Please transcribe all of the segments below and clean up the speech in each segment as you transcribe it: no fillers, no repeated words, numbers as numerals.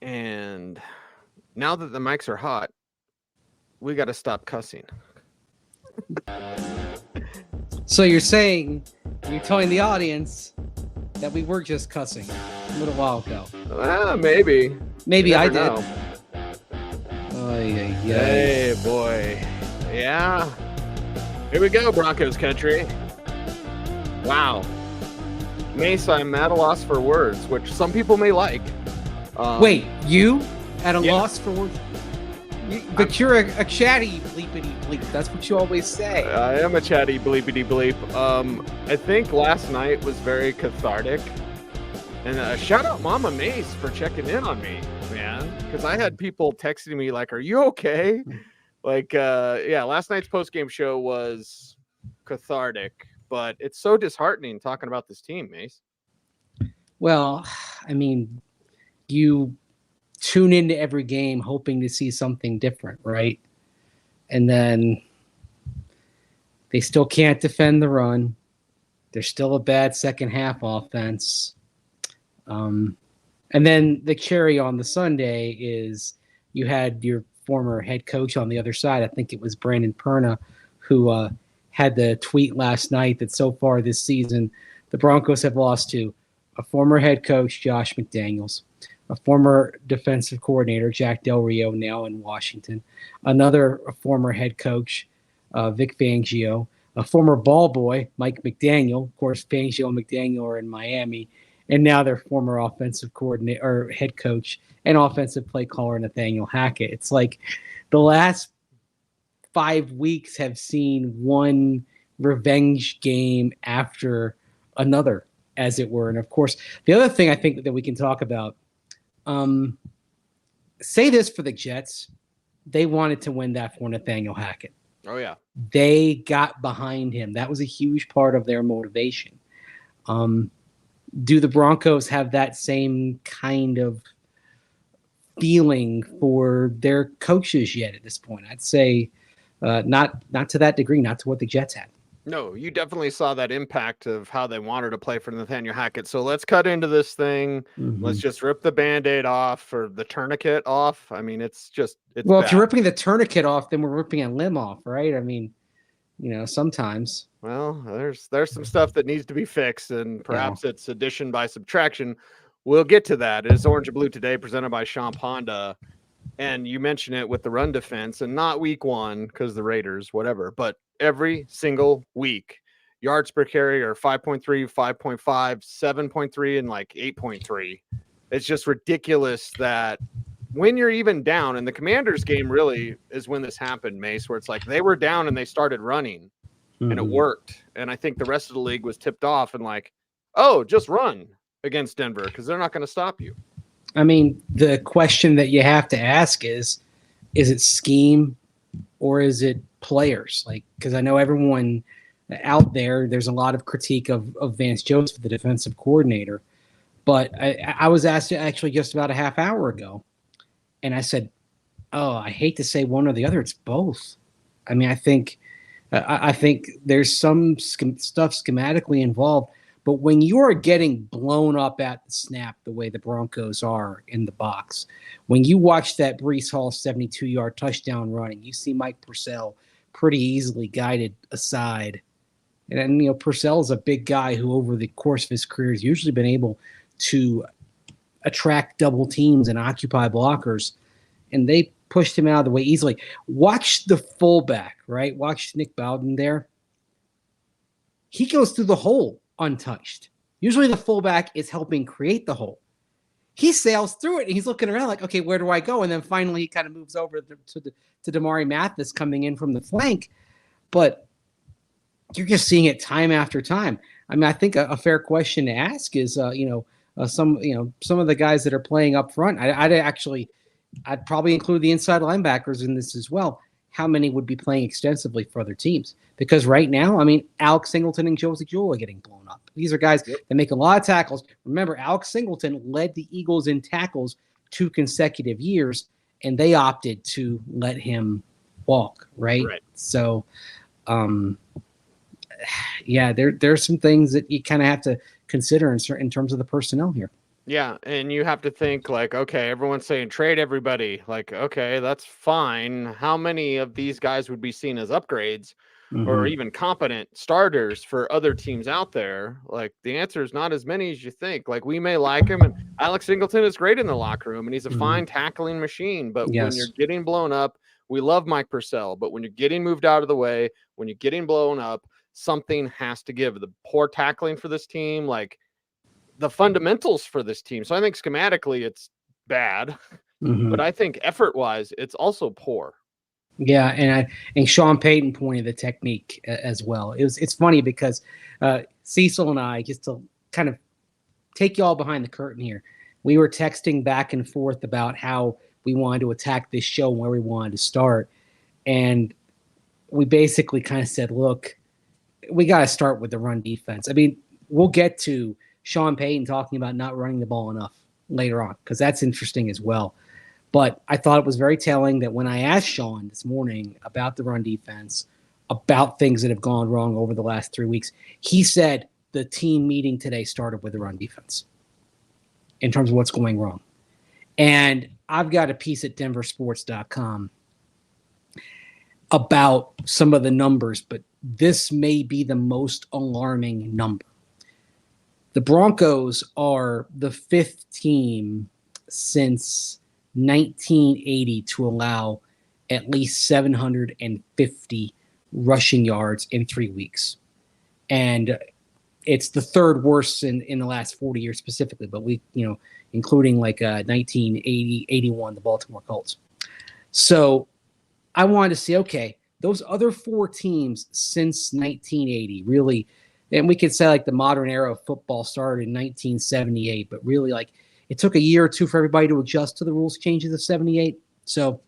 And now that the mics are hot, we got to stop cussing. So you're telling the audience that we were just cussing a little while ago. Maybe. Maybe I did. Know. Ay. Hey, boy. Yeah. Here we go, Broncos country. Wow. Mace, I'm at a loss for words, which some people may like. Wait, you at a loss for words? But you're a chatty bleepity bleep. That's what you always say. I am a chatty bleepity bleep. I think last night was very cathartic. And shout out Mama Mace for checking in on me, man. Because I had people texting me like, "Are you okay?" Like, last night's post-game show was cathartic, but it's so disheartening talking about this team, Mace. Well, I mean, you tune into every game hoping to see something different, right? And then they still can't defend the run. There's still a bad second half offense. And then the cherry on the Sunday is you had your former head coach on the other side. I think it was Brandon Perna who had the tweet last night that so far this season, the Broncos have lost to a former head coach, Josh McDaniels, a former defensive coordinator, Jack Del Rio, now in Washington, another former head coach, Vic Fangio, a former ball boy, Mike McDaniel. Of course, Fangio and McDaniel are in Miami, and now their former offensive coordinator or head coach and offensive play caller, Nathaniel Hackett. It's like the last 5 weeks have seen one revenge game after another, as it were. And of course, the other thing I think that we can talk about, say this for the Jets, they wanted to win that for Nathaniel Hackett. Oh, yeah. They got behind him. That was a huge part of their motivation. Do the Broncos have that same kind of feeling for their coaches yet at this point? I'd say not to that degree, not to what the Jets had. No, you definitely saw that impact of how they wanted to play for Nathaniel Hackett. So let's cut into this thing. Mm-hmm. Let's just rip the Band-Aid off or the tourniquet off. I mean, it's well, bad. If you're ripping the tourniquet off, then we're ripping a limb off, right? I mean, sometimes. Well, there's some stuff that needs to be fixed, and perhaps it's addition by subtraction. We'll get to that. It is Orange and Blue Today, presented by Champ Honda. And you mention it with the run defense, and not week one because the Raiders, whatever, but every single week, yards per carry are 5.3, 5.5, 7.3, and like 8.3. It's just ridiculous that when you're even down, and the Commanders game really is when this happened, Mace, where it's like they were down and they started running, and it worked. And I think the rest of the league was tipped off and like, oh, just run against Denver because they're not going to stop you. I mean, the question that you have to ask is it scheme or is it players? Like, because I know everyone out there's a lot of critique of Vance Joseph, the defensive coordinator. But I was asked actually just about a half hour ago, and I said, oh, I hate to say one or the other. It's both. I mean, I think there's some stuff schematically involved. But when you are getting blown up at the snap the way the Broncos are in the box, when you watch that Breece Hall 72-yard touchdown running, you see Mike Purcell pretty easily guided aside. And Purcell is a big guy who over the course of his career has usually been able to attract double teams and occupy blockers, and they pushed him out of the way easily. Watch the fullback, right? Watch Nick Bowden there. He goes through the hole untouched. Usually the fullback is helping create the hole. He sails through it, and he's looking around like, okay, where do I go? And then finally he kind of moves over to Damari Mathis coming in from the flank. But you're just seeing it time after time. I mean, I think a fair question to ask is, some of the guys that are playing up front, I'd probably include the inside linebackers in this as well. How many would be playing extensively for other teams? Because right now, I mean, Alex Singleton and Josie Jewell are getting blown up. These are guys that make a lot of tackles. Remember, Alex Singleton led the Eagles in tackles 2 consecutive years, and they opted to let him walk, right? So, there's some things that you kind of have to consider in terms of the personnel here. Yeah, and you have to think like, okay, everyone's saying trade everybody. Like, okay, that's fine. How many of these guys would be seen as upgrades or Mm-hmm. even competent starters for other teams out there? Like, the answer is not as many as you think. Like, we may like him, and Alex Singleton is great in the locker room, and he's a Mm-hmm. fine tackling machine. But when you're Yes. getting blown up, we love Mike Purcell, but when you're getting moved out of the way, when you're getting blown up, something has to give. The poor tackling for this team, like the fundamentals for this team. So I think schematically it's bad, Mm-hmm. but I think effort wise, it's also poor. Yeah, and Sean Payton pointed the technique as well. It's funny because Cecil and I, just to kind of take you all behind the curtain here, we were texting back and forth about how we wanted to attack this show and where we wanted to start, and we basically kind of said, look, we got to start with the run defense. I mean, we'll get to Sean Payton talking about not running the ball enough later on because that's interesting as well. But I thought it was very telling that when I asked Sean this morning about the run defense, about things that have gone wrong over the last 3 weeks, he said the team meeting today started with the run defense in terms of what's going wrong. And I've got a piece at denversports.com about some of the numbers, but this may be the most alarming number. The Broncos are the fifth team since 1980 to allow at least 750 rushing yards in 3 weeks. And it's the third worst in the last 40 years specifically, but including like 1980, 81, the Baltimore Colts. So I wanted to see, okay, those other four teams since 1980 really, and we could say like the modern era of football started in 1978, but really like it took a year or two for everybody to adjust to the rules changes of 78. So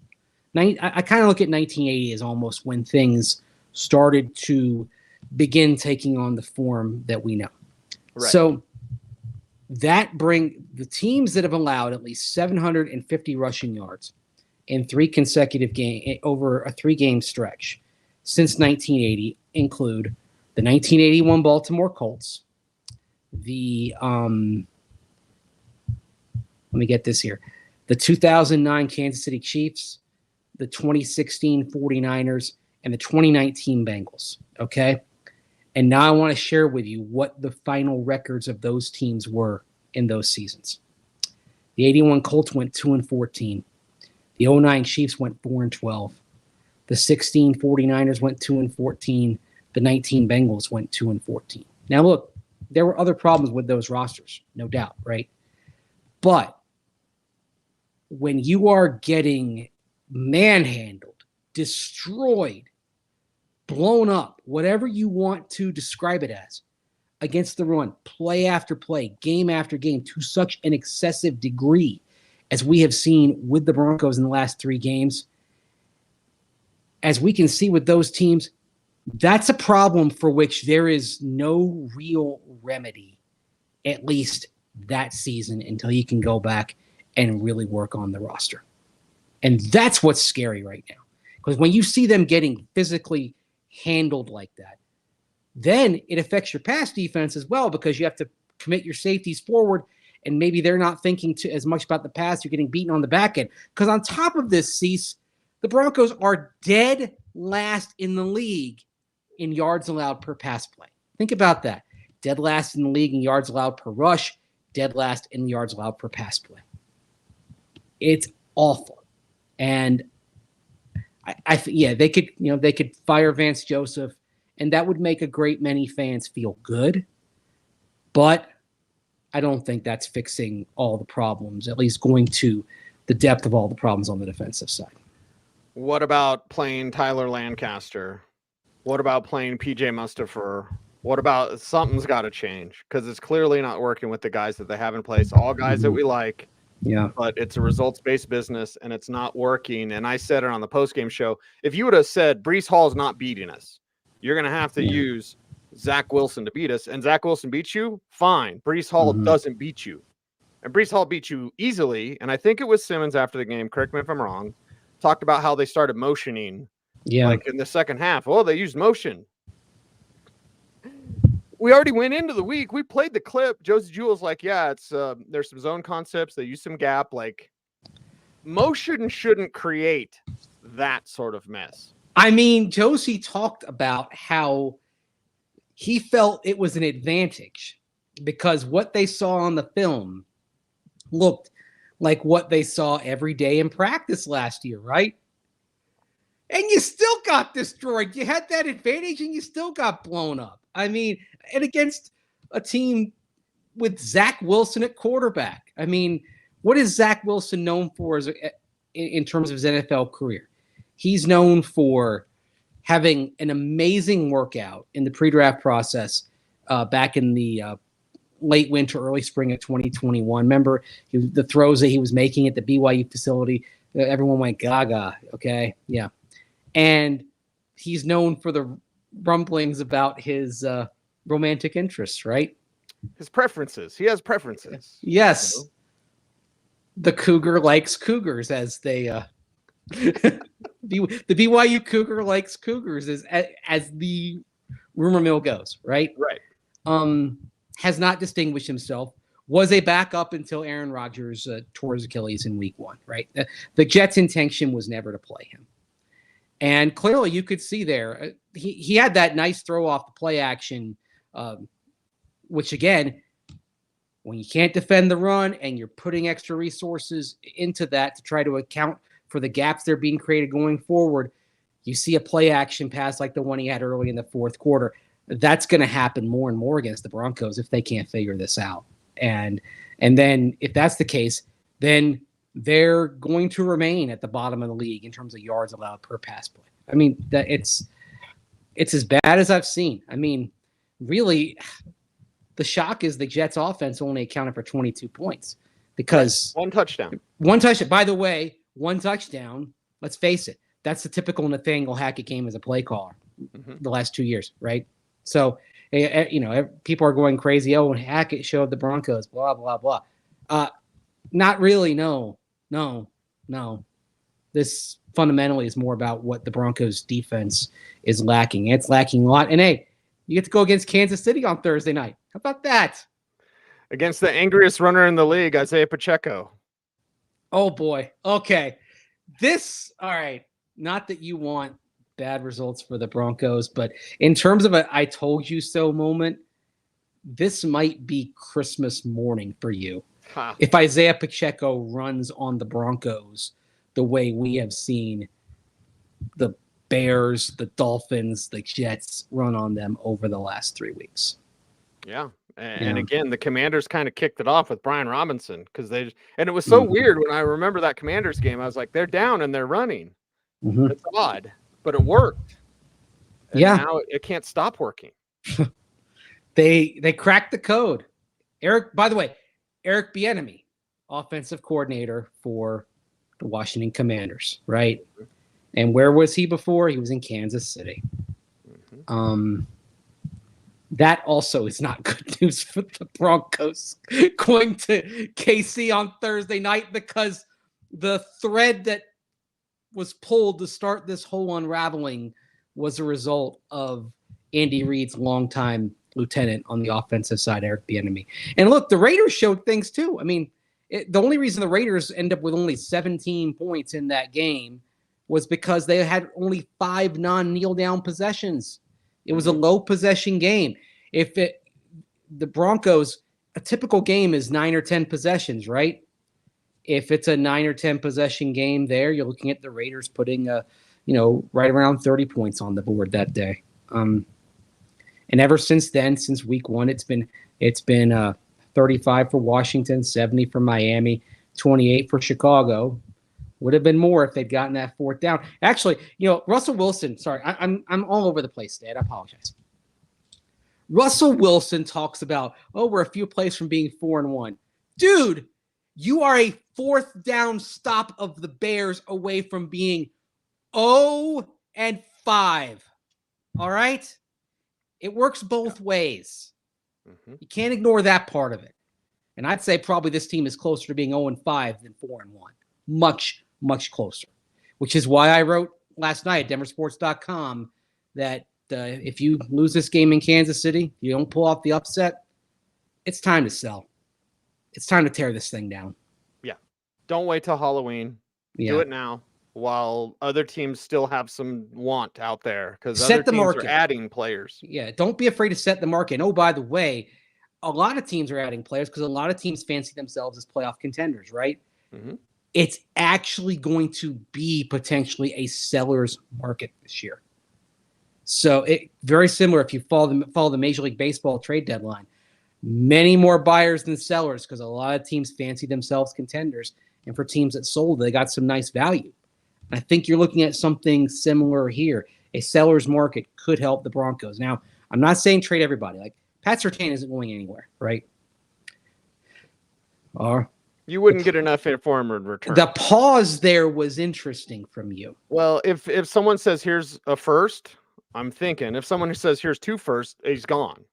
I kind of look at 1980 as almost when things started to begin taking on the form that we know. Right. So that bring the teams that have allowed at least 750 rushing yards in 3 consecutive games over a 3-game stretch since 1980 include the 1981 Baltimore Colts, the let me get this here, the 2009 Kansas City Chiefs, the 2016 49ers, and the 2019 Bengals. Okay. And now I want to share with you what the final records of those teams were in those seasons. The 81 Colts went 2-14. The 09 Chiefs went 4-12. The 16 49ers went 2-14. The 19 Bengals went 2-14. Now look, there were other problems with those rosters, no doubt, right? But when you are getting manhandled, destroyed, blown up, whatever you want to describe it as, against the run, play after play, game after game, to such an excessive degree as we have seen with the Broncos in the last 3 games, as we can see with those teams, that's a problem for which there is no real remedy, at least that season, until you can go back and really work on the roster. And that's what's scary right now. Because when you see them getting physically handled like that, then it affects your pass defense as well, because you have to commit your safeties forward, and maybe they're not thinking as much about the pass. You're getting beaten on the back end. Because on top of this, Cease, the Broncos are dead last in the league in yards allowed per pass play. Think about that. Dead last in the league in yards allowed per rush, dead last in yards allowed per pass play. It's awful. And they could fire Vance Joseph, and that would make a great many fans feel good. But I don't think that's fixing all the problems, at least going to the depth of all the problems on the defensive side. What about playing Tyler Lancaster? What about playing PJ Mustipher? What about something's got to change? Because it's clearly not working with the guys that they have in place, all guys that we like. Yeah. But it's a results-based business, and it's not working. And I said it on the postgame show. If you would have said Breece Hall's not beating us, you're going to have to use Zach Wilson to beat us. And Zach Wilson beats you, fine. Breece Hall doesn't beat you. And Breece Hall beat you easily. And I think it was Simmons after the game, correct me if I'm wrong, talked about how they started motioning like in the second half. Oh, they used motion. we already went into the week. We played the clip. Josie Jewell's like, yeah, it's there's some zone concepts. They use some gap. Like, motion shouldn't create that sort of mess. I mean, Josie talked about how he felt it was an advantage because what they saw on the film looked like what they saw every day in practice last year, right? And you still got destroyed. You had that advantage and you still got blown up. I mean, and against a team with Zach Wilson at quarterback. I mean, what is Zach Wilson known for in terms of his NFL career? He's known for having an amazing workout in the pre-draft process back in the late winter, early spring of 2021. Remember the throws that he was making at the BYU facility? Everyone went gaga, okay? Yeah. And he's known for the rumblings about his romantic interests, right? His preferences. He has preferences. Yes. You know? The Cougar likes Cougars, as they the BYU Cougar likes Cougars as the rumor mill goes, right? Right. Has not distinguished himself. Was a backup until Aaron Rodgers tore his Achilles in week 1, right? The Jets' intention was never to play him. And clearly you could see there, he had that nice throw off the play action, which again, when you can't defend the run and you're putting extra resources into that to try to account for the gaps that are being created going forward, you see a play action pass like the one he had early in the fourth quarter. That's going to happen more and more against the Broncos if they can't figure this out. And then if that's the case, then they're going to remain at the bottom of the league in terms of yards allowed per pass play. I mean, that it's as bad as I've seen. I mean, really, the shock is the Jets offense only accounted for 22 points because one touchdown. By the way, one touchdown. Let's face it. That's the typical Nathaniel Hackett game as a play caller the last 2 years, right? So, you know, people are going crazy. Oh, Hackett showed the Broncos, blah, blah, blah. Not really. No. This fundamentally is more about what the Broncos defense is lacking. It's lacking a lot. And hey, you get to go against Kansas City on Thursday night. How about that? Against the angriest runner in the league, Isaiah Pacheco. Oh boy. Okay. All right. Not that you want bad results for the Broncos, but in terms of a I told you so moment, this might be Christmas morning for you. Huh. If Isaiah Pacheco runs on the Broncos the way we have seen the Bears, the Dolphins, the Jets run on them over the last 3 weeks. Yeah. And again, the Commanders kind of kicked it off with Brian Robinson and it was so weird when I remember that Commanders game. I was like, they're down and they're running. It's odd, but it worked. And now it can't stop working. They cracked the code. By the way, Eric Bieniemy, offensive coordinator for the Washington Commanders, right? And where was he before? He was in Kansas City. That also is not good news for the Broncos going to KC on Thursday night because the thread that was pulled to start this whole unraveling was a result of Andy Reid's longtime lieutenant on the offensive side, Eric Bieniemy. And look, the Raiders showed things too. I mean, the only reason the Raiders end up with only 17 points in that game was because they had only 5 non-kneel down possessions. It was a low possession game. The Broncos, a typical game is 9 or 10 possessions, right? If it's a 9 or 10 possession game there, you're looking at the Raiders putting right around 30 points on the board that day. And ever since then, since week 1, it's been 35 for Washington, 70 for Miami, 28 for Chicago. Would have been more if they'd gotten that 4th down. Actually, Russell Wilson. Sorry, I'm all over the place, Dad. I apologize. Russell Wilson talks about, we're a few plays from being 4-1. Dude, you are a 4th down stop of the Bears away from being 0-5. All right? It works both ways. You can't ignore that part of it. And I'd say probably this team is closer to being 0-5 than 4-1. Much, much closer. Which is why I wrote last night at denversports.com that if you lose this game in Kansas City, you don't pull off the upset, it's time to sell. It's time to tear this thing down. Yeah. Don't wait till Halloween. Do it now while other teams still have some want out there, because other teams are adding players. Yeah. Don't be afraid to set the market. And, oh, by the way, a lot of teams are adding players because a lot of teams fancy themselves as playoff contenders, right? Mm-hmm. It's actually going to be potentially a seller's market this year. So very similar if you follow the Major League Baseball trade deadline. Many more buyers than sellers because a lot of teams fancy themselves contenders. And for teams that sold, they got some nice value. And I think you're looking at something similar here. A seller's market could help the Broncos. Now, I'm not saying trade everybody. Like, Pat Surtain isn't going anywhere, right? Or you wouldn't get enough for him in return. The pause there was interesting from you. Well, if someone says here's a first, I'm thinking. If someone says here's 2 firsts, he's gone.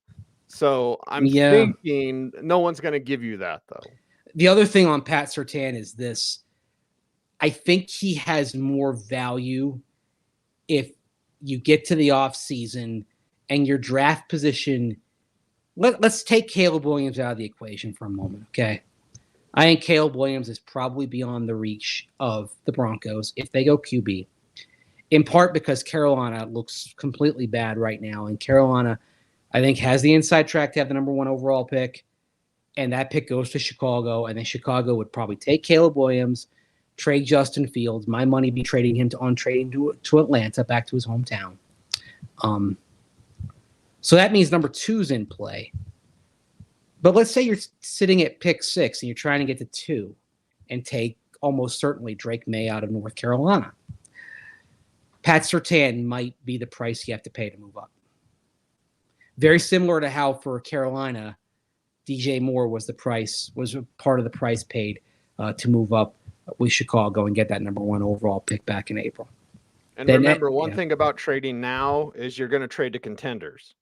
So I'm thinking no one's going to give you that, though. The other thing on Pat Surtain is this. I think he has more value if you get to the offseason and your draft position. Let's take Caleb Williams out of the equation for a moment, okay? I think Caleb Williams is probably beyond the reach of the Broncos if they go QB, in part because Carolina looks completely bad right now. And Carolina, I think, has the inside track to have the number 1 overall pick, and that pick goes to Chicago, and then Chicago would probably take Caleb Williams, trade Justin Fields. My money be trading him to Atlanta, back to his hometown. So that means number 2's in play. But let's say you're sitting at pick 6 and you're trying to get to 2 and take almost certainly Drake May out of North Carolina. Pat Surtain might be the price you have to pay to move up. Very similar to how for Carolina, DJ Moore was a part of the price paid to move up with Chicago and get that number 1 overall pick back in April. And then, remember, one thing about trading now is you're going to trade to contenders.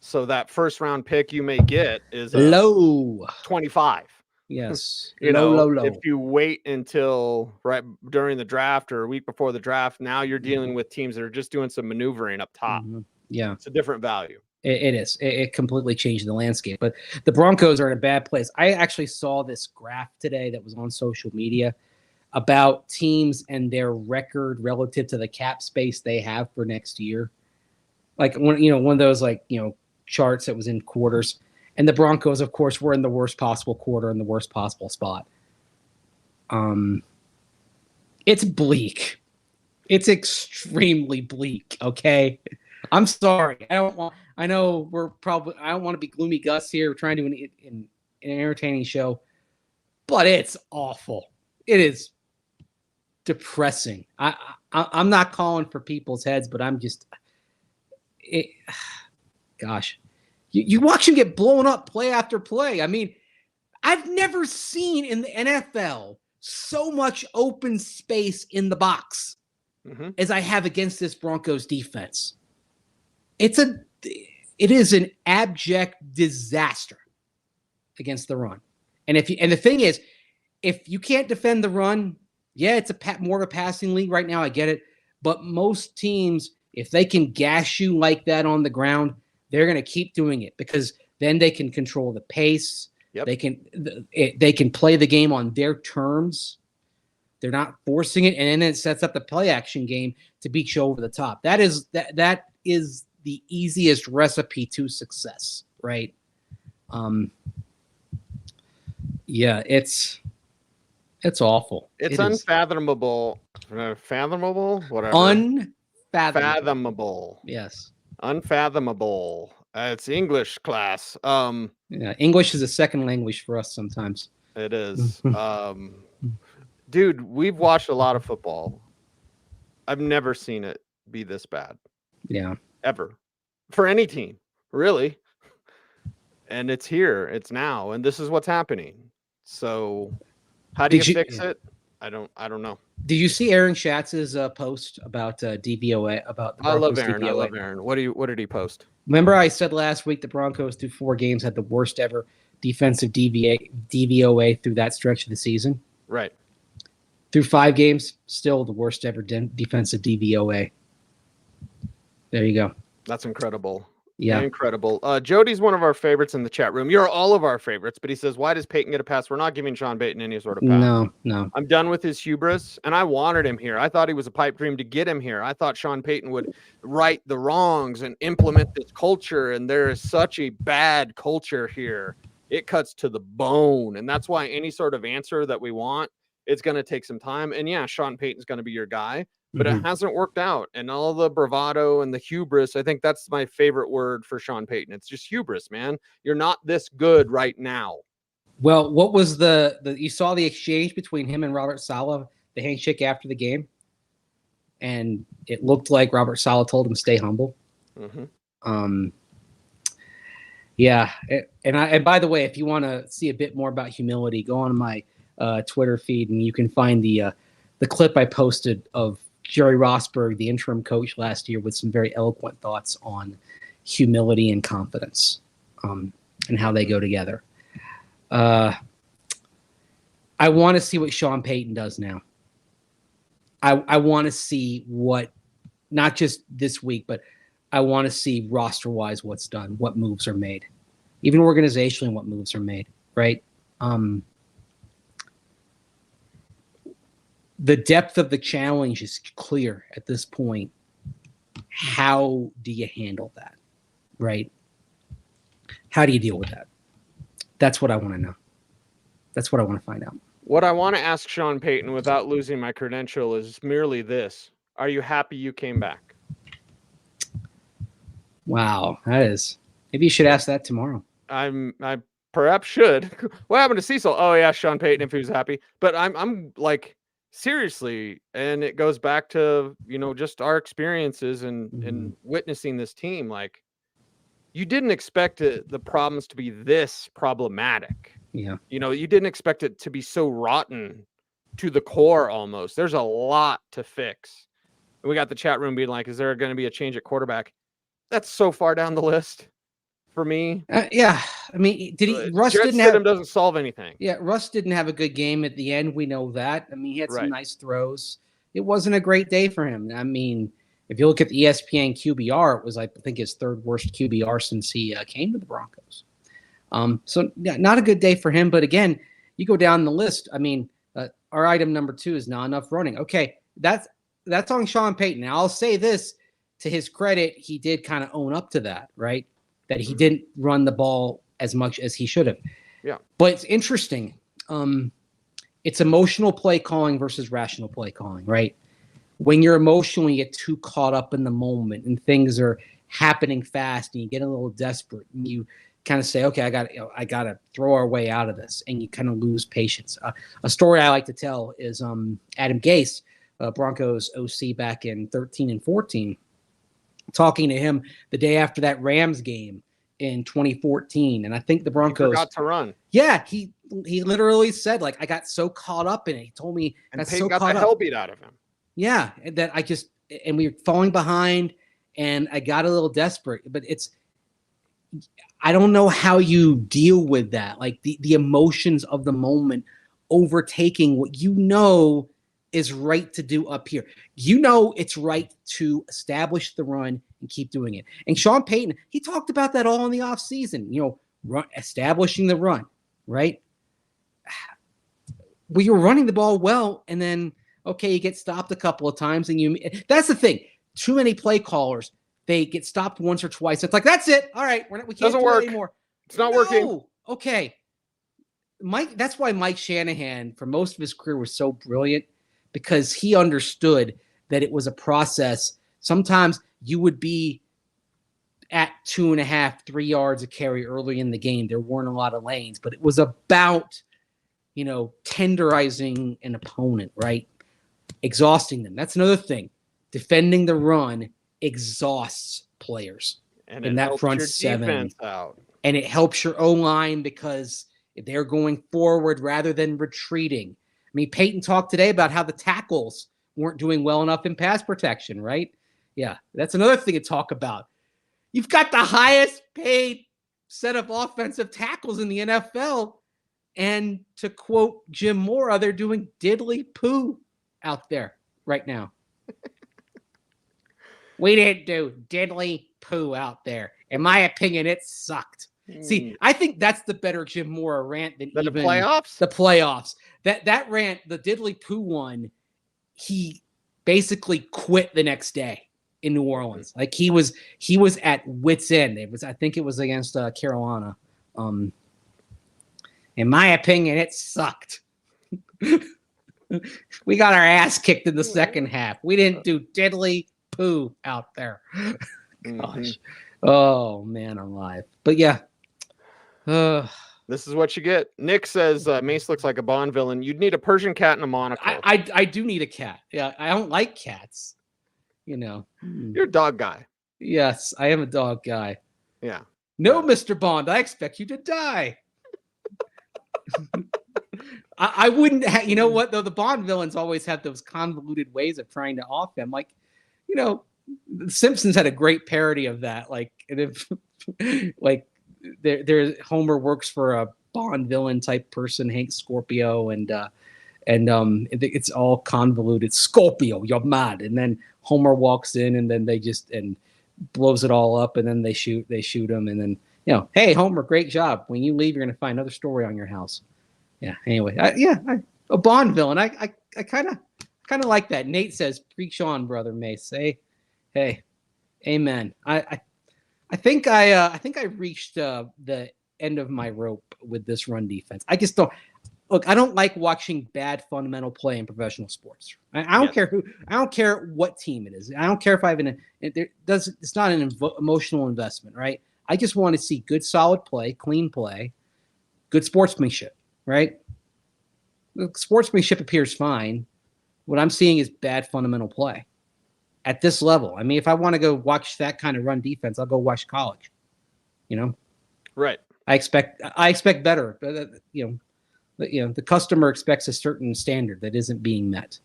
So that first round pick you may get is low 25. Yes. Low. If you wait until right during the draft or a week before the draft, now you're dealing with teams that are just doing some maneuvering up top. Mm-hmm. Yeah. It's a different value. It is. It completely changed the landscape. But the Broncos are in a bad place. I actually saw this graph today that was on social media about teams and their record relative to the cap space they have for next year. Like one of those charts that was in quarters. And the Broncos, of course, were in the worst possible quarter in the worst possible spot. It's bleak. It's extremely bleak. Okay. I'm sorry. I don't want to be gloomy Gus here. We're trying to do an entertaining show, but it's awful. It is depressing. I'm not calling for people's heads, but I'm just, gosh, you watch him get blown up play after play. I mean, I've never seen in the NFL so much open space in the box as I have against this Broncos defense. It is an abject disaster against the run. And the thing is, if you can't defend the run, it's more of a passing league right now. I get it. But most teams, if they can gash you like that on the ground, they're going to keep doing it because then they can control the pace. Yep. They can play the game on their terms. They're not forcing it, and then it sets up the play action game to beat you over the top. That is the easiest recipe to success, right? It's awful. It's unfathomable. Fathomable? Whatever. Unfathomable. Yes. Unfathomable. It's English class. English is a second language for us sometimes. It is. Dude, we've watched a lot of football. I've never seen it be this bad. Yeah. Ever. For any team, really. And it's here. It's now. And this is what's happening. So how do you fix it? I don't know. Did you see Aaron Schatz's post about DVOA? About the Broncos I love Aaron. What did he post? Remember I said last week the Broncos through 4 games had the worst ever defensive DVOA through that stretch of the season? Right. Through 5 games, still the worst ever defensive DVOA. There you go. That's incredible. Yeah. Incredible. Jody's one of our favorites in the chat room. You're all of our favorites, but he says, why does Peyton get a pass? We're not giving Sean Payton any sort of pass. No. I'm done with his hubris, and I wanted him here. I thought he was a pipe dream to get him here. I thought Sean Payton would right the wrongs and implement this culture, and there is such a bad culture here. It cuts to the bone, and that's why any sort of answer that we want, it's going to take some time. And yeah, Sean Payton's going to be your guy, but it hasn't worked out. And all the bravado and the hubris, I think that's my favorite word for Sean Payton. It's just hubris, man. You're not this good right now. Well, what was you saw the exchange between him and Robert Saleh, the handshake after the game, and it looked like Robert Saleh told him stay humble. Yeah, and by the way, if you want to see a bit more about humility, go on my Twitter feed and you can find the clip I posted of Jerry Rosburg, the interim coach last year, with some very eloquent thoughts on humility and confidence, and how they go together. I want to see what Sean Payton does now. I want to see what, not just this week, but I want to see roster-wise what's done, what moves are made, even organizationally what moves are made, right? The depth of the challenge is clear at this point. How do you handle that, right? How do you deal with that? That's what I want to know. That's what I want to find out. What I want to ask Sean Payton without losing my credential is merely this. Are you happy you came back? Wow, that is. Maybe you should ask that tomorrow. I perhaps should. What happened to Cecil? Oh yeah, Sean Payton if he was happy. But I'm like, seriously, and it goes back to, just our experiences and witnessing this team. Like, you didn't expect the problems to be this problematic. Yeah. You didn't expect it to be so rotten to the core almost. There's a lot to fix. We got the chat room being like, is there going to be a change at quarterback? That's so far down the list for me. Yeah. I mean, Russ Jarrett didn't have, doesn't solve anything. Yeah, Russ didn't have a good game at the end. We know that. I mean, he had some nice throws. It wasn't a great day for him. I mean, if you look at the ESPN QBR, it was, I think, his third worst QBR since he came to the Broncos. So yeah, not a good day for him. But again, you go down the list. I mean, our item number 2 is not enough running. Okay, that's on Sean Payton. Now, I'll say this to his credit, he did kind of own up to that, right? That he didn't run the ball as much as he should have. Yeah. But it's interesting. It's emotional play calling versus rational play calling, right? When you're emotional, you get too caught up in the moment and things are happening fast and you get a little desperate and you kind of say, okay, I got to throw our way out of this. And you kind of lose patience. A story I like to tell is Adam Gase, Broncos OC back in 13 and 14, talking to him the day after that Rams game in 2014. And I think the Broncos forgot to run. Yeah. He literally said, like, I got so caught up in it. He told me and Peyton got the hell beat out of him. Yeah. That and we were falling behind and I got a little desperate, but I don't know how you deal with that. Like the emotions of the moment overtaking what is right to do up here. It's right to establish the run and keep doing it. And Sean Payton, he talked about that all in the offseason, establishing the run, right? Well, you're running the ball well, and then, okay, you get stopped a couple of times, and that's the thing. Too many play callers, they get stopped once or twice. It's like, that's it. All right, we can't do it anymore. It's not working. Okay. That's why Mike Shanahan, for most of his career, was so brilliant, because he understood that it was a process. Sometimes you would be at 2.5, 3 yards a carry early in the game. There weren't a lot of lanes, but it was about, tenderizing an opponent, right? Exhausting them. That's another thing. Defending the run exhausts players. And in that front seven. Out. And it helps your O-line because they're going forward rather than retreating. I mean, Peyton talked today about how the tackles weren't doing well enough in pass protection, right? Yeah, that's another thing to talk about. You've got the highest paid set of offensive tackles in the NFL. And to quote Jim Mora, they're doing diddly poo out there right now. We didn't do diddly poo out there. In my opinion, it sucked. See, I think that's the better Jim Mora rant than even the playoffs. The playoffs. That rant, the diddly poo one, he basically quit the next day in New Orleans. Like he was at wit's end. I think it was against Carolina. In my opinion, it sucked. We got our ass kicked in the second half. We didn't do diddly poo out there. Gosh. Oh man, alive. But yeah. This is what you get. Nick says Mace looks like a Bond villain. You'd need a Persian cat and a monocle. I do need a cat. Yeah, I don't like cats. You're a dog guy. Yes, I am a dog guy. Yeah. No, Mr. Bond, I expect you to die. I wouldn't have, you know what, though? The Bond villains always have those convoluted ways of trying to off them. Like, The Simpsons had a great parody of that. Like, Homer works for a Bond villain type person, Hank Scorpio, and it's all convoluted. Scorpio, you're mad. And then Homer walks in, and then they just blows it all up, and then they shoot him, and then hey Homer, great job. When you leave, you're gonna find another story on your house. Yeah. Anyway, a Bond villain. I kind of like that. Nate says, "Preach on, brother Mace." Hey, amen. I think I reached the end of my rope with this run defense. I just don't. Look, I don't like watching bad fundamental play in professional sports. I don't care who. I don't care what team it is. I don't care if I have it's not an emotional investment, right? I just want to see good, solid play, clean play, good sportsmanship, right? The sportsmanship appears fine. What I'm seeing is bad fundamental play at this level. I mean, if I want to go watch that kind of run defense, I'll go watch college. Right. I expect better. The customer expects a certain standard that isn't being met.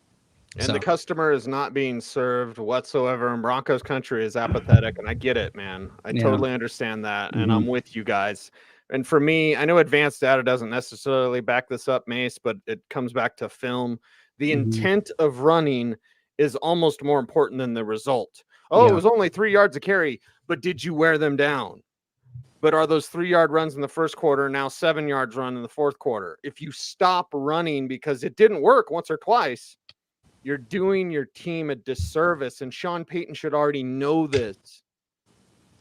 And the customer is not being served whatsoever in Broncos country is apathetic. And I get it, man. I totally understand that. Mm-hmm. And I'm with you guys. And for me, I know advanced data doesn't necessarily back this up, Mace, but it comes back to film. The intent of running is almost more important than the result. Oh, it was only 3 yards a carry, but did you wear them down? But are those 3-yard runs in the first quarter now 7 yards run in the fourth quarter? If you stop running because it didn't work once or twice, you're doing your team a disservice. And Sean Payton should already know this.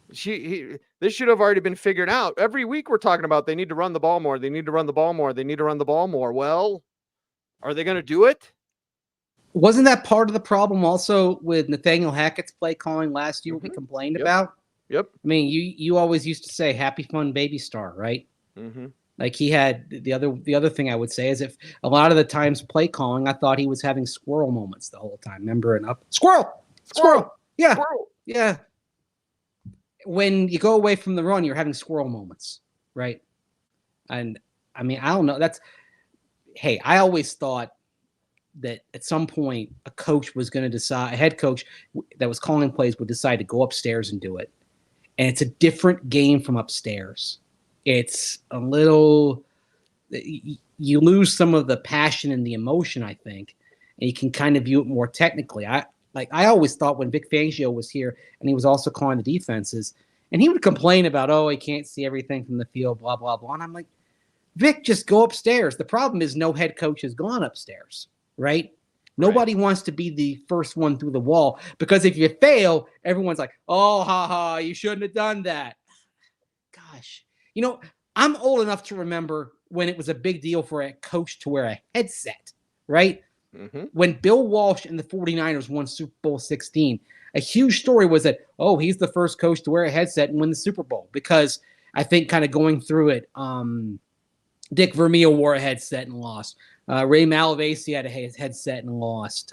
This should have already been figured out. Every week we're talking about they need to run the ball more. They need to run the ball more. They need to run the ball more. Well, are they going to do it? Wasn't that part of the problem also with Nathaniel Hackett's play calling last year? We complained about? Yep. I mean, you always used to say happy fun baby star, right? Mm-hmm. Like he had the other thing I would say is if a lot of the times play calling, I thought he was having squirrel moments the whole time. Remember squirrel. Yeah. Squirrel. Yeah. When you go away from the run, you're having squirrel moments, right? And I mean, I don't know. I always thought that at some point a coach was going to decide, a head coach that was calling plays would decide to go upstairs and do it. And it's a different game from upstairs. It's a little, you lose some of the passion and the emotion, I think, and you can kind of view it more technically. I always thought when Vic Fangio was here and he was also calling the defenses, and he would complain about, he can't see everything from the field, blah, blah, blah. And I'm like, Vic, just go upstairs. The problem is no head coach has gone upstairs, right? Nobody wants to be the first one through the wall because if you fail, everyone's like, you shouldn't have done that. Gosh. I'm old enough to remember when it was a big deal for a coach to wear a headset, right? Mm-hmm. When Bill Walsh and the 49ers won Super Bowl 16, a huge story was that, he's the first coach to wear a headset and win the Super Bowl because I think kind of going through it, Dick Vermeil wore a headset and lost. Ray Malavasi had a headset and lost.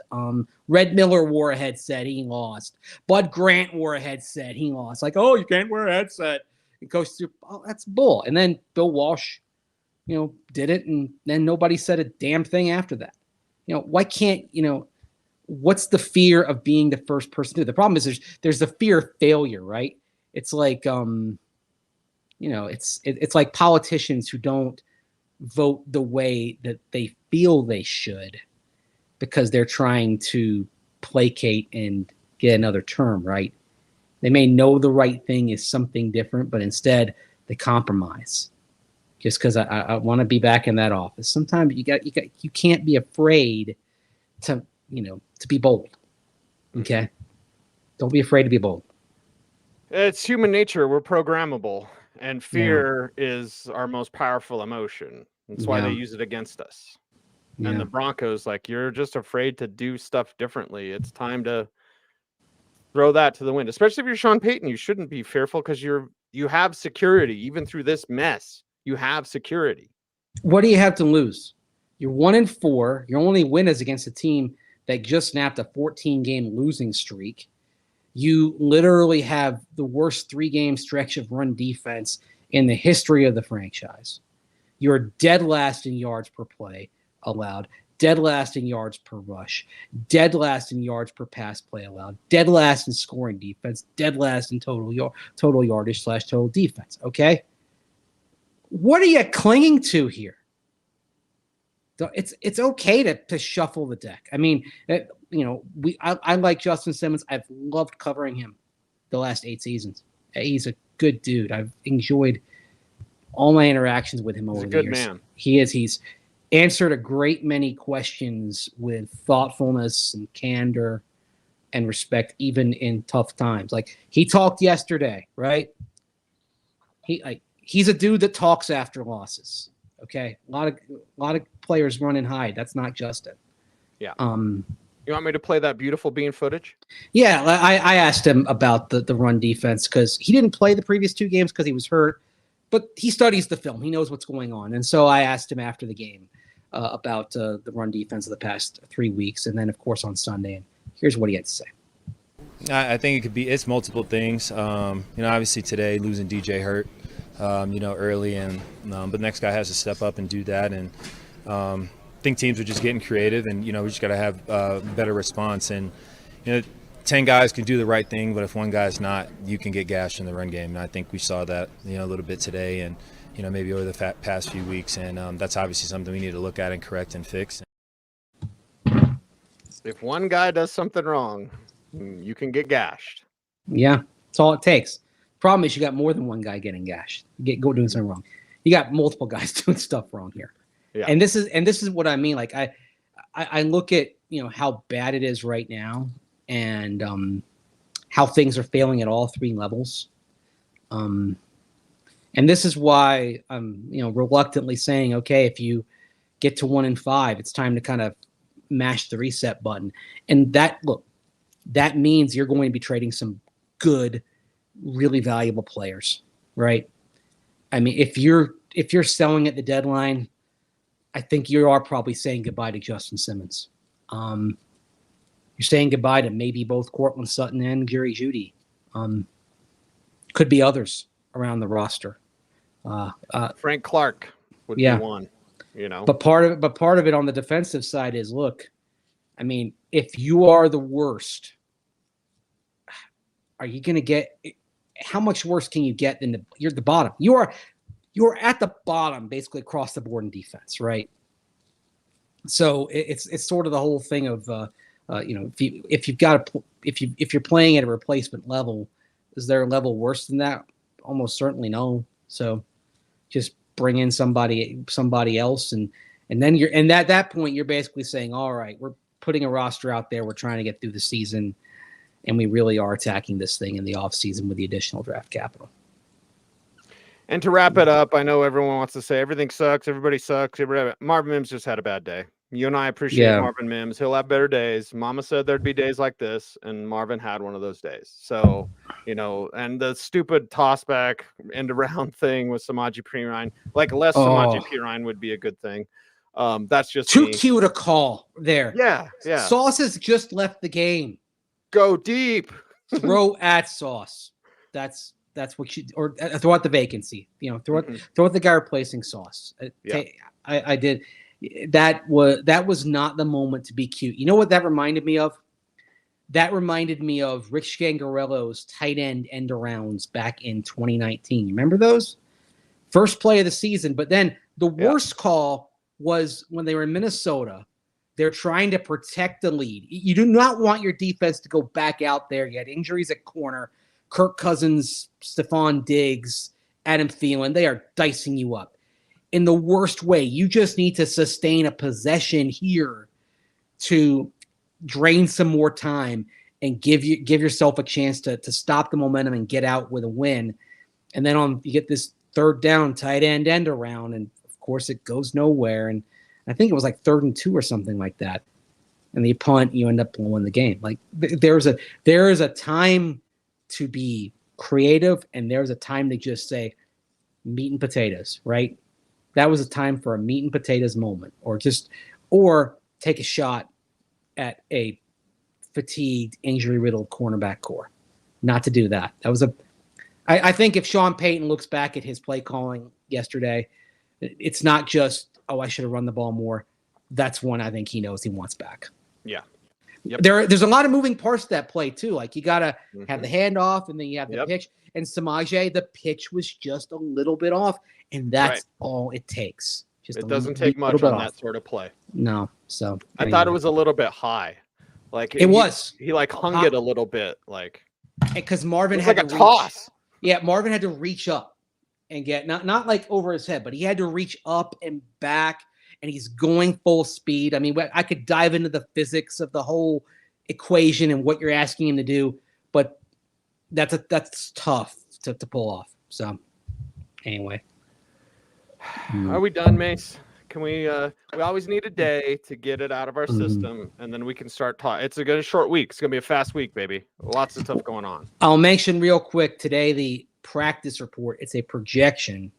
Red Miller wore a headset. He lost. Bud Grant wore a headset. He lost. Like, you can't wear a headset. And Coach, that's bull. And then Bill Walsh, did it. And then nobody said a damn thing after that. Why can't, what's the fear of being the first person to do it? The problem is there's the fear of failure, right? It's like, it's like politicians who don't vote the way that they feel they should because they're trying to placate and get another term, right? They may know the right thing is something different, but instead they compromise just because I want to be back in that office. Sometimes you can't be afraid to be bold. Okay, don't be afraid to be bold. It's human nature. We're programmable, and fear is our most powerful emotion. That's why they use it against us. And the Broncos, like, you're just afraid to do stuff differently. It's time to throw that to the wind. Especially if you're Sean Payton, you shouldn't be fearful because you have security. Even through this mess, you have security. What do you have to lose? You're 1-4. Your only win is against a team that just snapped a 14-game losing streak. You literally have the worst 3-game stretch of run defense in the history of the franchise. You're dead last in yards per play allowed, dead last in yards per rush, dead last in yards per pass play allowed, dead last in scoring defense, dead last in total yardage / total defense. Okay, what are you clinging to here? It's okay to shuffle the deck. I mean, I like Justin Simmons. I've loved covering him the last 8 seasons. He's a good dude. I've enjoyed all my interactions with him over the years. He's a good man. He is. He's answered a great many questions with thoughtfulness and candor and respect, even in tough times. Like, he talked yesterday, right? He's a dude that talks after losses. Okay, a lot of players run and hide. That's not Justin. Yeah. You want me to play that beautiful bean footage? Yeah, I asked him about the run defense because he didn't play the previous 2 games because he was hurt, but he studies the film. He knows what's going on, and so I asked him after the game about the run defense of the past 3 weeks, and then of course on Sunday. And here's what he had to say. I think it's multiple things. Obviously today losing DJ hurt. Early, and but the next guy has to step up and do that. And I think teams are just getting creative, and we just got to have better response. And 10 guys can do the right thing, but if one guy's not, you can get gashed in the run game. And I think we saw that a little bit today, and maybe over the past few weeks. And that's obviously something we need to look at and correct and fix. If one guy does something wrong, you can get gashed. Yeah, that's all it takes. Problem is, you got more than one guy getting gashed. Go doing something wrong. You got multiple guys doing stuff wrong here. Yeah. And this is what I mean. Like, I look at how bad it is right now, and how things are failing at all 3 levels. And this is why I'm reluctantly saying, okay, if you get to 1-5, it's time to kind of mash the reset button. And that means you're going to be trading some good, really valuable players, right? I mean, if you're selling at the deadline, I think you are probably saying goodbye to Justin Simmons. You're saying goodbye to maybe both Courtland Sutton and Jerry Jeudy. Could be others around the roster. Frank Clark would be one. But part of it on the defensive side is, look, I mean, if you are the worst, are you going to get? How much worse can you get than you're at the bottom? You're at the bottom basically across the board in defense, right? So it's sort of the whole thing of if you're playing at a replacement level, is there a level worse than that? Almost certainly no. So just bring in somebody else, and then at that point you're basically saying, all right, we're putting a roster out there, we're trying to get through the season. And we really are attacking this thing in the offseason with the additional draft capital. And to wrap it up, I know everyone wants to say everything sucks, everybody sucks. Marvin Mims just had a bad day. You and I appreciate Marvin Mims. He'll have better days. Mama said there'd be days like this, and Marvin had one of those days. So, and the stupid tossback end around thing with Samaje Perine, like less Samaje Perine would be a good thing. That's just too cute a call there. Yeah. Sauce has just left the game. Go deep. Throw at Sauce. That's what you, or throw out the vacancy. Throw out the guy replacing Sauce. I did. That was not the moment to be cute. You know what that reminded me of? That reminded me of Rick Scangarello's tight end arounds back in 2019. You remember those? First play of the season, but then the worst call was when they were in Minnesota. They're trying to protect the lead. You do not want your defense to go back out there. You had injuries at corner. Kirk Cousins, Stephon Diggs, Adam Thielen, they are dicing you up in the worst way. You just need to sustain a possession here to drain some more time and give yourself a chance to stop the momentum and get out with a win. And then you get this third down tight end around, and of course it goes nowhere. And I think it was like 3rd and 2 or something like that. And the punt, you end up blowing the game. Like there is a time to be creative, and there's a time to just say meat and potatoes, right? That was a time for a meat and potatoes moment, or take a shot at a fatigued, injury-riddled cornerback core. Not to do that. I think if Sean Payton looks back at his play calling yesterday, it's not just, I should have run the ball more. That's one I think he knows he wants back. Yeah. Yep. There's a lot of moving parts to that play too. Like you got to have the handoff, and then you have the pitch. And Samaje, the pitch was just a little bit off, and that's all it takes. It doesn't take much on that sort of play. No. So I thought it was a little bit high. Like it was. He like hung it a little bit, like because Marvin had like a toss. Yeah, Marvin had to reach up and get not like over his head, but he had to reach up and back, and he's going full speed. I mean, I could dive into the physics of the whole equation and what you're asking him to do, but that's tough to pull off. So anyway. Are we done, Mace? Can we always need a day to get it out of our system, and then we can start talking. It's a short week. It's going to be a fast week, baby. Lots of stuff going on. I'll mention real quick today the practice report. It's a projection.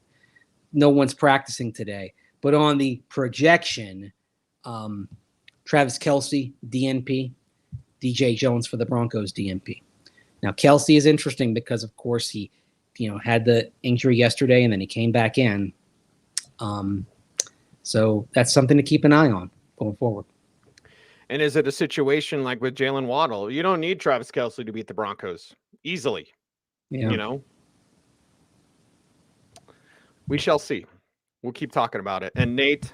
No one's practicing today. But on the projection, Travis Kelce, DNP, DJ Jones for the Broncos, DNP. Now, Kelce is interesting because, of course, he had the injury yesterday, and then he came back in. So that's something to keep an eye on going forward. And is it a situation like with Jalen Waddle? You don't need Travis Kelce to beat the Broncos easily. Yeah. We shall see. We'll keep talking about it. And Nate,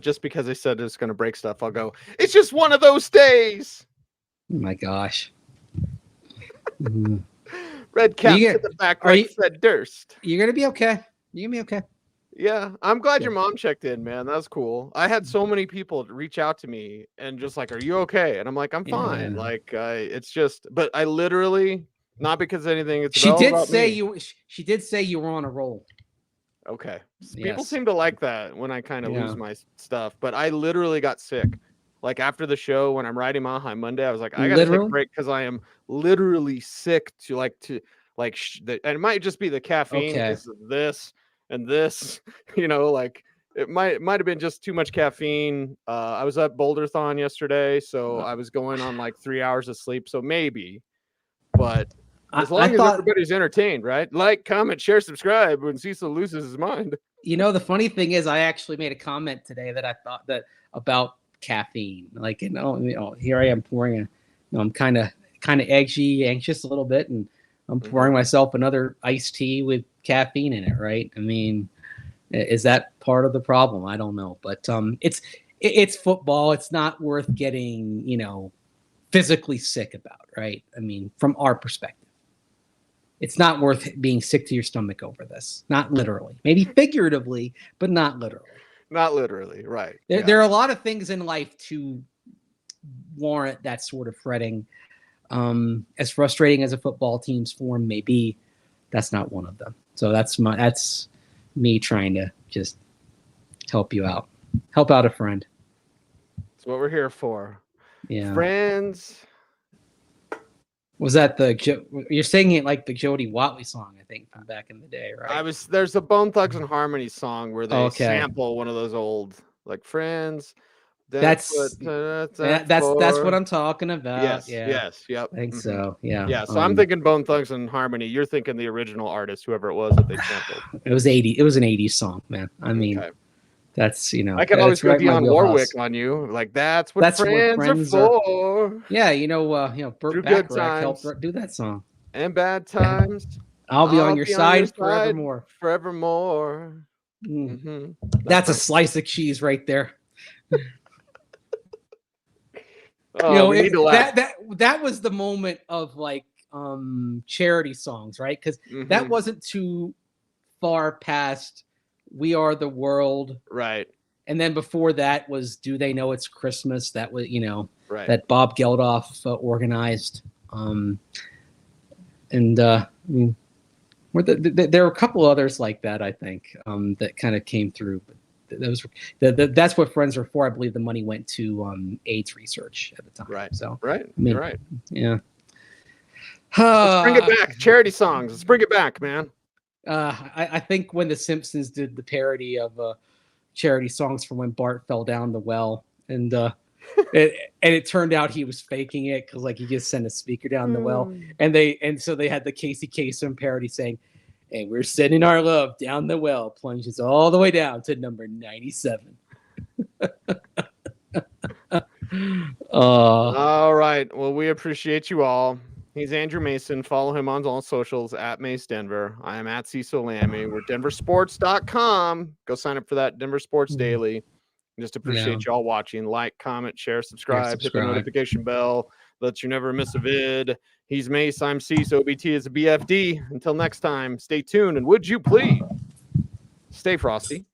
just because I said it's going to break stuff, I'll go, it's just one of those days. Oh my gosh. Red cap to the back like Fred Durst. You're going to be okay. You're going to be okay. Yeah, I'm glad your mom checked in, man. That's cool. I had so many people reach out to me and just like, are you okay? And I'm like, I'm fine. Yeah. Like, it's just, but I literally, not because of anything. It's she did say you were on a roll. Okay. People seem to like that when I kind of lose my stuff, but I literally got sick. Like after the show, when I'm riding Mile High Monday, I was like, I got to take a break because I am literally sick and it might just be the caffeine because of this. And this, like it might have been just too much caffeine. I was at Boulderthon yesterday, so I was going on like 3 hours of sleep. So maybe, but as long as everybody's entertained, right? Like, comment, share, subscribe when Cecil loses his mind. The funny thing is, I actually made a comment today that I thought that about caffeine. Like, here I am pouring I'm kind of edgy, anxious a little bit, and I'm pouring myself another iced tea with caffeine in it, right? I mean, is that part of the problem? I don't know, but it's football. It's not worth getting, physically sick about, right? I mean, from our perspective, it's not worth being sick to your stomach over this. Not literally, maybe figuratively, but not literally. Not literally, right? There are a lot of things in life to warrant that sort of fretting. As frustrating as a football team's form may be, that's not one of them. So that's me trying to just help you out. Help out a friend. That's what we're here for. Yeah. Friends. Was that you're singing it like the Jody Watley song, I think, from back in the day, right? There's a Bone Thugs and Harmony song where they sample one of those old like Friends. That's what I'm talking about. Yes. Yep. I think so. Yeah. Yeah. So I'm thinking Bone Thugs and Harmony. You're thinking the original artist, whoever it was that they sampled. It was an 80s song, man. I mean, that's I can always go Dionne Warwick on you. Like that's what friends are for. Yeah. Burt Bacharach helped do that song. And bad times. I'll be on your side forevermore. Forevermore. Mm-hmm. That's a slice of cheese right there. Oh, we need to laugh. that was the moment of like charity songs, right? Because that wasn't too far past "We Are the World," right? And then before that was "Do They Know It's Christmas?" That was right. that Bob Geldof organized, and I mean, there were a couple others like that, I think, that kind of came through. But that's what Friends are for. I believe the money went to AIDS research at the time. Right. So right. I mean, You're right. Yeah. Let's bring it back. Charity songs. Let's bring it back, man. I think when the Simpsons did the parody of charity songs for when Bart fell down the well, and it turned out he was faking it because like he just sent a speaker down the well, and so they had the Casey Kasem parody saying, "And we're sending our love down the well, plunges all the way down to number 97." All right. Well, we appreciate you all. He's Andrew Mason. Follow him on all socials at Mace Denver. I am at Cecil Lammey. We're denversports.com. Go sign up for that Denver Sports Daily. Just appreciate y'all watching. Like, comment, share, subscribe, hit the notification bell. Let you never miss a vid. He's Mace. I'm Cease. OBT is a BFD. Until next time, stay tuned. And would you please stay frosty?